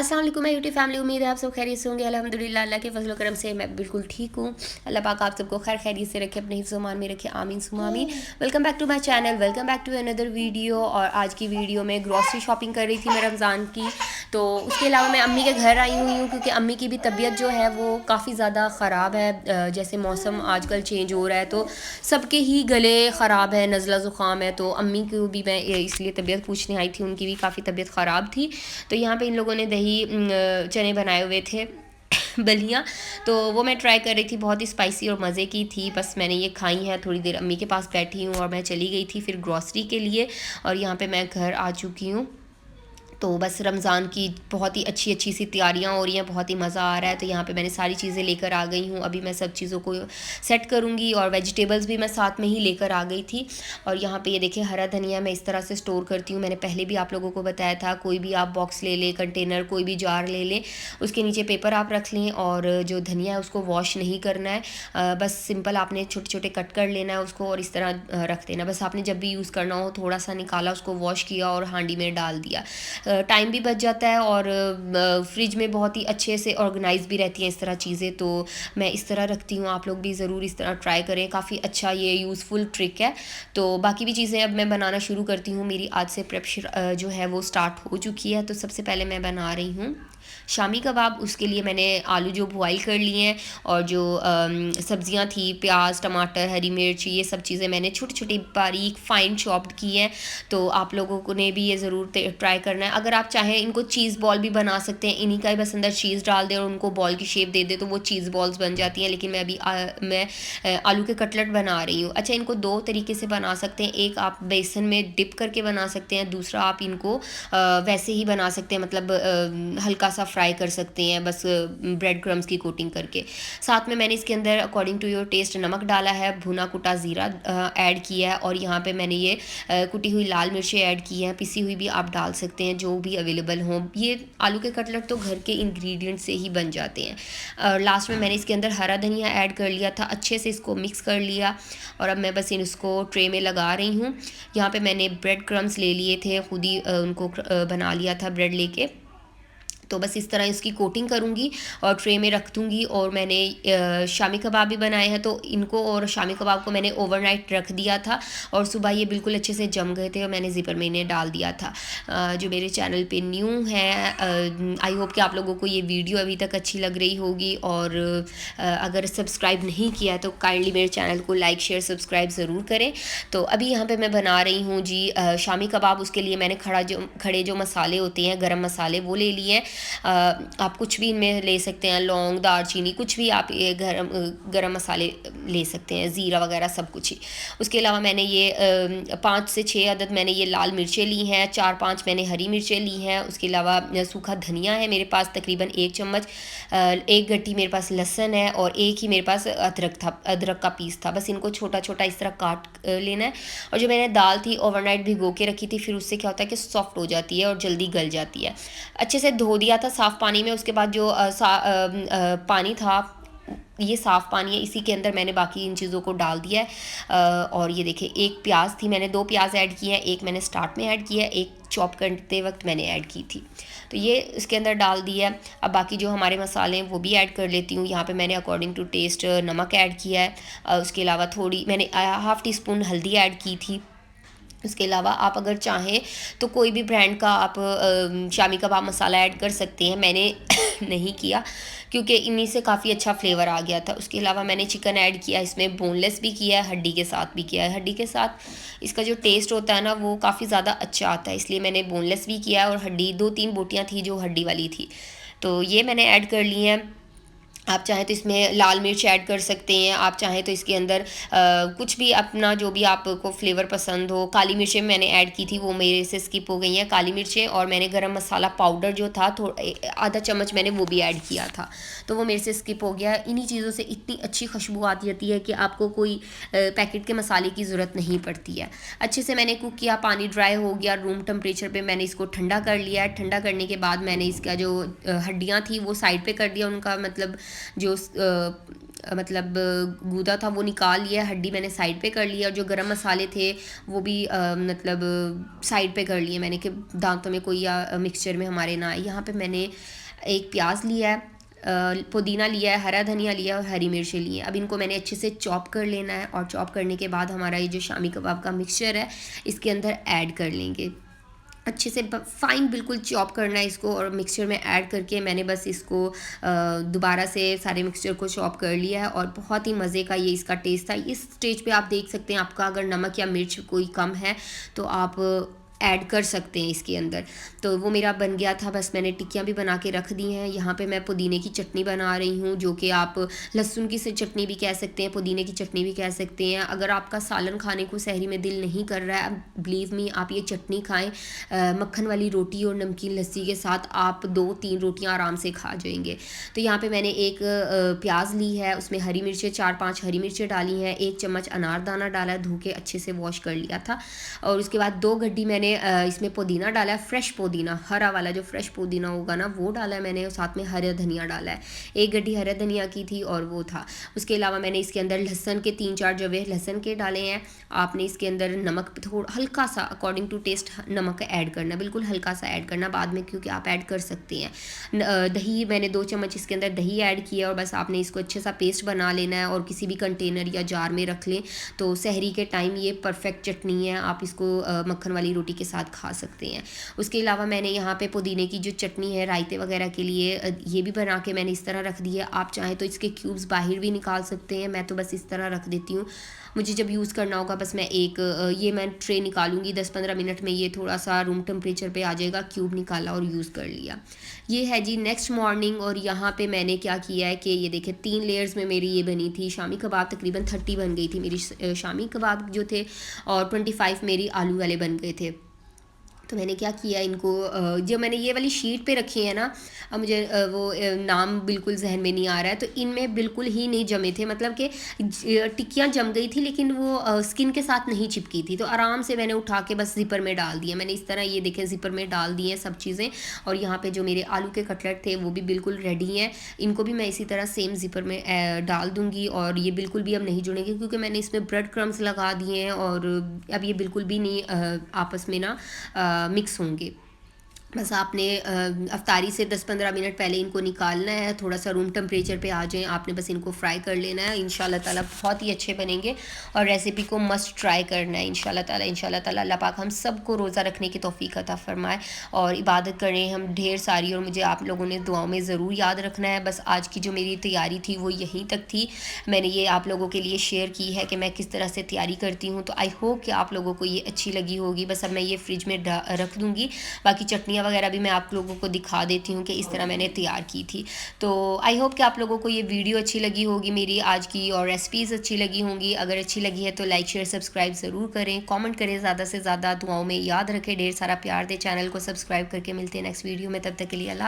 अस्सलाम वालेकुम my YouTube family. उम्मीद है आप सब खैरियत से होंगे। अल्हम्दुलिल्लाह अल्लाह के फजल करम से मैं बिल्कुल ठीक हूँ। अल्लाह पाक आप सबको खैर खैरियत से रखे, अपने हिफ्ज़ मान में रखे, आमीन सुम्मा आमीन। Welcome back to my channel, welcome back to another video. और आज की वीडियो में ग्रॉसरी शॉपिंग कर रही थी मैं रमज़ान की। तो उसके अलावा मैं अम्मी के घर आई हुई हूँ क्योंकि अम्मी की भी तबीयत जो है वो काफ़ी ज़्यादा ख़राब है। जैसे मौसम आजकल चेंज हो रहा है तो सबके ही गले ख़राब है, नज़ला ज़ुकाम है। तो अम्मी को भी मैं इसलिए तबीयत पूछने आई थी, उनकी भी काफ़ी तबीयत ख़राब थी। तो यहाँ पे इन लोगों ने दही चने बनाए हुए थे बलियाँ, तो वो मैं ट्राई कर रही थी। बहुत ही स्पाइसी और मज़े की थी। बस मैंने ये खाई हैं, थोड़ी देर अम्मी के पास बैठी हूँ और मैं चली गई थी फिर ग्रॉसरी के लिए। और यहाँ पे मैं घर आ चुकी हूँ। तो बस रमज़ान की बहुत ही अच्छी अच्छी सी तैयारियां हो रही हैं, बहुत ही मज़ा आ रहा है। तो यहाँ पे मैंने सारी चीज़ें लेकर आ गई हूँ। अभी मैं सब चीज़ों को सेट करूँगी और वेजिटेबल्स भी मैं साथ में ही लेकर आ गई थी। और यहाँ पे ये देखिए हरा धनिया मैं इस तरह से स्टोर करती हूँ। मैंने पहले भी आप लोगों को बताया था, कोई भी आप बॉक्स ले लें, कंटेनर, कोई भी जार ले लें, उसके नीचे पेपर आप रख लें और जो धनिया है उसको वॉश नहीं करना है। बस सिंपल आपने छोटे छोटे कट कर लेना है उसको और इस तरह रख देना। बस आपने जब भी यूज़ करना हो थोड़ा सा निकाला, उसको वॉश किया और हांडी में डाल दिया। टाइम भी बच जाता है और फ्रिज में बहुत ही अच्छे से ऑर्गेनाइज भी रहती हैं इस तरह चीज़ें। तो मैं इस तरह रखती हूँ, आप लोग भी ज़रूर इस तरह ट्राई करें, काफ़ी अच्छा ये यूज़फुल ट्रिक है। तो बाकी भी चीज़ें अब मैं बनाना शुरू करती हूँ। मेरी आज से प्रेप जो है वो स्टार्ट हो चुकी है। तो सबसे पहले मैं बना रही हूँ शामी कबाब। उसके लिए मैंने आलू जो बॉयल कर लिए हैं और जो सब्जियां थी, प्याज, टमाटर, हरी मिर्च, ये सब चीज़ें मैंने छोटी छोटी बारीक फ़ाइन चॉप्ड की हैं। तो आप लोगों को ने भी ये ज़रूर ट्राई करना है। अगर आप चाहें इनको चीज़ बॉल भी बना सकते हैं, इन्हीं का ही बस अंदर चीज़ डाल दें और उनको बॉल की शेप दे दे तो वो चीज़ बॉल्स बन जाती हैं। लेकिन मैं अभी आलू के कटलेट बना रही हूँ। अच्छा, इनको दो तरीके से बना सकते हैं। एक आप बेसन में डिप करके बना सकते हैं, दूसरा आप इनको वैसे ही बना सकते हैं, मतलब हल्का सा फ्राई कर सकते हैं बस ब्रेड क्रम्स की कोटिंग करके। साथ में मैंने इसके अंदर अकॉर्डिंग टू योर टेस्ट नमक डाला है, भुना कुटा ज़ीरा ऐड किया है और यहाँ पे मैंने ये कुटी हुई लाल मिर्चें ऐड की हैं, पिसी हुई भी आप डाल सकते हैं, जो भी अवेलेबल हों। ये आलू के कटलेट तो घर के इंग्रेडिएंट से ही बन जाते हैं। और लास्ट में मैंने इसके अंदर हरा धनिया ऐड कर लिया था, अच्छे से इसको मिक्स कर लिया और अब मैं बस इसको ट्रे में लगा रही हूँ। यहाँ पे मैंने ब्रेड क्रम्स ले लिए थे, खुद ही उनको बना लिया था ब्रेड लेके। तो बस इस तरह इसकी कोटिंग करूँगी और ट्रे में रख दूँगी। और मैंने शामी कबाब भी बनाए हैं, तो इनको और शामी कबाब को मैंने ओवरनाइट रख दिया था और सुबह ये बिल्कुल अच्छे से जम गए थे और मैंने ज़िपर में इन्हें डाल दिया था। जो मेरे चैनल पे न्यू है, आई होप कि आप लोगों को ये वीडियो अभी तक अच्छी लग रही होगी। और अगर सब्सक्राइब नहीं किया तो काइंडली मेरे चैनल को लाइक शेयर सब्सक्राइब ज़रूर करें। तो अभी यहाँ पर मैं बना रही हूँ जी शामी कबाब। उसके लिए मैंने खड़े जो मसाले होते हैं, गरम मसाले, वो ले लिए हैं। आप कुछ भी इनमें ले सकते हैं, लौंग, दालचीनी, कुछ भी आप ये गरम मसाले ले सकते हैं, ज़ीरा वगैरह सब कुछ ही। उसके अलावा मैंने ये 5 से 6 अदद मैंने ये लाल मिर्चें ली हैं, 4-5 मैंने हरी मिर्चें ली हैं। उसके अलावा सूखा धनिया है मेरे पास तकरीबन 1 चम्मच, 1 गट्टी मेरे पास लहसुन है और एक ही मेरे पास अदरक का पीस था। बस इनको छोटा छोटा इस तरह काट लेना है। और जो मैंने दाल थी ओवरनाइट भिगो के रखी थी, फिर उससे क्या होता है कि सॉफ्ट हो जाती है और जल्दी गल जाती है। अच्छे से धो दिया था साफ़ पानी में। उसके बाद जो पानी था, ये साफ़ पानी है, इसी के अंदर मैंने बाकी इन चीज़ों को डाल दिया है। और ये देखिए एक प्याज थी, मैंने 2 प्याज ऐड किए हैं, एक मैंने स्टार्ट में ऐड किया है, एक चॉप करते वक्त मैंने ऐड की थी। तो ये इसके अंदर डाल दिया है। अब बाकी जो हमारे मसाले हैं वो भी ऐड कर लेती हूँ। यहाँ पे मैंने अकॉर्डिंग टू टेस्ट नमक ऐड किया है। उसके अलावा थोड़ी मैंने हाफ़ टी स्पून हल्दी ऐड की थी। उसके अलावा आप अगर चाहें तो कोई भी ब्रांड का आप शामी कबाब मसाला ऐड कर सकते हैं, मैंने नहीं किया क्योंकि इन्हीं से काफ़ी अच्छा फ्लेवर आ गया था। उसके अलावा मैंने चिकन ऐड किया, इसमें बोनलेस भी किया है, हड्डी के साथ भी किया है। हड्डी के साथ इसका जो टेस्ट होता है ना वो काफ़ी ज़्यादा अच्छा आता है, इसलिए मैंने बोनलेस भी किया है। और हड्डी 2-3 बोटियाँ थी जो हड्डी वाली थी, तो ये मैंने ऐड कर ली हैं। आप चाहें तो इसमें लाल मिर्च ऐड कर सकते हैं, आप चाहें तो इसके अंदर कुछ भी अपना जो भी आपको फ्लेवर पसंद हो। काली मिर्चें मैंने ऐड की थी, वो मेरे से स्किप हो गई हैं काली मिर्चें। और मैंने गरम मसाला पाउडर जो था आधा चम्मच मैंने वो भी ऐड किया था, तो वो मेरे से स्किप हो गया। इन्हीं चीज़ों से इतनी अच्छी खुशबू आती जाती है कि आपको कोई पैकेट के मसाले की ज़रूरत नहीं पड़ती है। अच्छे से मैंने कुक किया, पानी ड्राई हो गया, रूम टेम्परेचर पे मैंने इसको ठंडा कर लिया। ठंडा करने के बाद मैंने इसका जो हड्डियाँ थी वो साइड पे कर दिया, उनका मतलब जो मतलब गूदा था वो निकाल लिया, हड्डी मैंने साइड पे कर लिया, और जो गरम मसाले थे वो भी मतलब साइड पे कर लिए मैंने कि दांतों में कोई मिक्सचर में हमारे ना आए। यहाँ पे मैंने एक प्याज लिया है, पुदीना लिया है, हरा धनिया लिया है और हरी मिर्ची ली है। अब इनको मैंने अच्छे से चॉप कर लेना है, और चॉप करने के बाद हमारा ये जो शामी कबाब का मिक्सचर है इसके अंदर ऐड कर लेंगे। अच्छे से फाइन बिल्कुल चॉप करना है इसको, और मिक्सचर में ऐड करके मैंने बस इसको दोबारा से सारे मिक्सचर को चॉप कर लिया है, और बहुत ही मज़े का ये इसका टेस्ट था। इस स्टेज पे आप देख सकते हैं आपका अगर नमक या मिर्च कोई कम है तो आप ऐड कर सकते हैं इसके अंदर। तो वो मेरा बन गया था, बस मैंने टिक्कियाँ भी बना के रख दी हैं। यहाँ पे मैं पुदीने की चटनी बना रही हूँ, जो कि आप लहसुन की चटनी भी कह सकते हैं, पुदीने की चटनी भी कह सकते हैं। अगर आपका सालन खाने को सहरी में दिल नहीं कर रहा है, बिलीव मी आप ये चटनी खाएं मक्खन वाली रोटी और नमकीन लस्सी के साथ, आप 2-3 रोटियाँ आराम से खा जाएंगे। तो यहाँ पर मैंने एक प्याज ली है, उसमें हरी मिर्चें 4-5 हरी मिर्चें डाली हैं, 1 चम्मच अनारदाना डाला है, धो के अच्छे से वॉश कर लिया था। और उसके बाद 2 गड्डी मैंने इसमें पुदीना डाला है, फ्रेश पुदीना, हरा वाला जो फ्रेश पुदीना होगा ना वो डाला है मैंने, और साथ में हरा धनिया डाला है। 1 गड्डी हरा धनिया की थी और वो था। उसके अलावा मैंने इसके अंदर लहसन के 3-4 जवे लहसन के डाले हैं। आपने इसके अंदर नमक थोड़ा हल्का सा अकॉर्डिंग टू टेस्ट नमक ऐड करना, बिल्कुल हल्का सा ऐड करना बाद में, क्योंकि आप ऐड कर सकते हैं। दही मैंने 2 चम्मच इसके अंदर दही ऐड किया, और बस आपने इसको अच्छे सा पेस्ट बना लेना है और किसी भी कंटेनर या जार में रख लें। तो सहरी के टाइम ये परफेक्ट चटनी है, आप इसको मक्खन वाली रोटी के साथ खा सकते हैं। उसके अलावा मैंने यहाँ पे पुदीने की जो चटनी है रायते वगैरह के लिए, ये भी बना के मैंने इस तरह रख दी है। आप चाहें तो इसके क्यूब्स बाहर भी निकाल सकते हैं, मैं तो बस इस तरह रख देती हूँ। मुझे जब यूज़ करना होगा बस मैं ये मैं ट्रे निकालूंगी, 10-15 मिनट में ये थोड़ा सा रूम टेम्परेचर पे आ जाएगा। क्यूब निकाला और यूज़ कर लिया। ये है जी नेक्स्ट मॉर्निंग, और यहाँ पे मैंने क्या किया है कि ये देखें 3 लेयर्स में मेरी ये बनी थी शामी कबाब। तकरीबन 30 बन गई थी मेरी शामी कबाब जो थे, और 25 मेरी आलू वाले बन गए थे। तो मैंने क्या किया, इनको जो मैंने ये वाली शीट पे रखी है ना, अब मुझे वो नाम बिल्कुल जहन में नहीं आ रहा है, तो इनमें बिल्कुल ही नहीं जमे थे, मतलब कि टिक्कियाँ जम गई थी लेकिन वो स्किन के साथ नहीं चिपकी थी। तो आराम से मैंने उठा के बस ज़िपर में डाल दिया। मैंने इस तरह ये देखें ज़िपर में डाल दिए सब चीज़ें। और यहाँ पे जो मेरे आलू के कटलेट थे वो भी बिल्कुल रेडी हैं, इनको भी मैं इसी तरह सेम ज़िपर में डाल दूँगी। और ये बिल्कुल भी अब नहीं जुड़ेंगे क्योंकि मैंने इसमें ब्रेड क्रम्स लगा दिए हैं, और अब ये बिल्कुल भी नहीं आपस में ना मिक्स होंगे। बस आपने अफ्तारी से 10-15 मिनट पहले इनको निकालना है, थोड़ा सा रूम टेम्परेचर पे आ जाएं, आपने बस इनको फ्राई कर लेना है। इंशाल्लाह ताला बहुत ही अच्छे बनेंगे, और रेसिपी को मस्ट ट्राई करना है इंशाल्लाह ताला। अल्लाह पाक हम सबको रोज़ा रखने की तौफीक अता फरमाए, और इबादत करें हम ढेर सारी, और मुझे आप लोगों ने दुआओं में ज़रूर याद रखना है। बस आज की जो मेरी तैयारी थी वो यहीं तक थी, मैंने ये आप लोगों के लिए शेयर की है कि मैं किस तरह से तैयारी करती हूँ। तो आई होप कि आप लोगों को ये अच्छी लगी होगी। बस अब मैं ये फ्रिज में रख दूँगी, बाकी चटनियाँ वगैरह भी मैं आप लोगों को दिखा देती हूँ कि इस तरह मैंने तैयार की थी। तो आई होप कि आप लोगों को ये वीडियो अच्छी लगी होगी मेरी आज की, और रेसिपीज़ अच्छी लगी होंगी। अगर अच्छी लगी है तो लाइक शेयर सब्सक्राइब ज़रूर करें, कमेंट करें ज़्यादा से ज़्यादा, दुआओं में याद रखें, ढेर सारा प्यार दें, चैनल को सब्सक्राइब करके। मिलते हैं नेक्स्ट वीडियो में, तब तक के लिए अल्लाह।